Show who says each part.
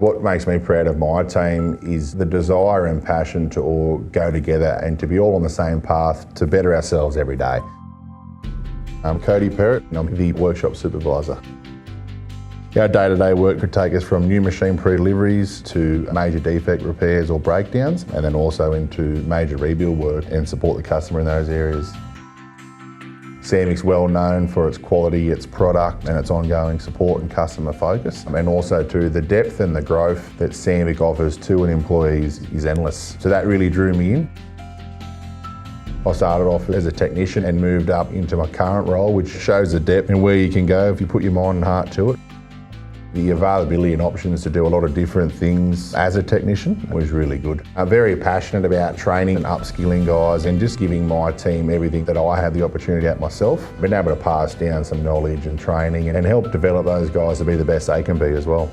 Speaker 1: What makes me proud of my team is the desire and passion to all go together and to be all on the same path to better ourselves every day. I'm Cody Perrett and I'm the workshop supervisor. Our day-to-day work could take us from new machine pre-deliveries to major defect repairs or breakdowns, and then also into major rebuild work and support the customer in those areas. Sandvik's well known for its quality, its product and its ongoing support and customer focus, and also to the depth and the growth that Sandvik offers to an employee is endless. So that really drew me in. I started off as a technician and moved up into my current role, which shows the depth and where you can go if you put your mind and heart to it. The availability and options to do a lot of different things as a technician was really good. I'm very passionate about training and upskilling guys and just giving my team everything that I have the opportunity at myself. Been able to pass down some knowledge and training and help develop those guys to be the best they can be as well.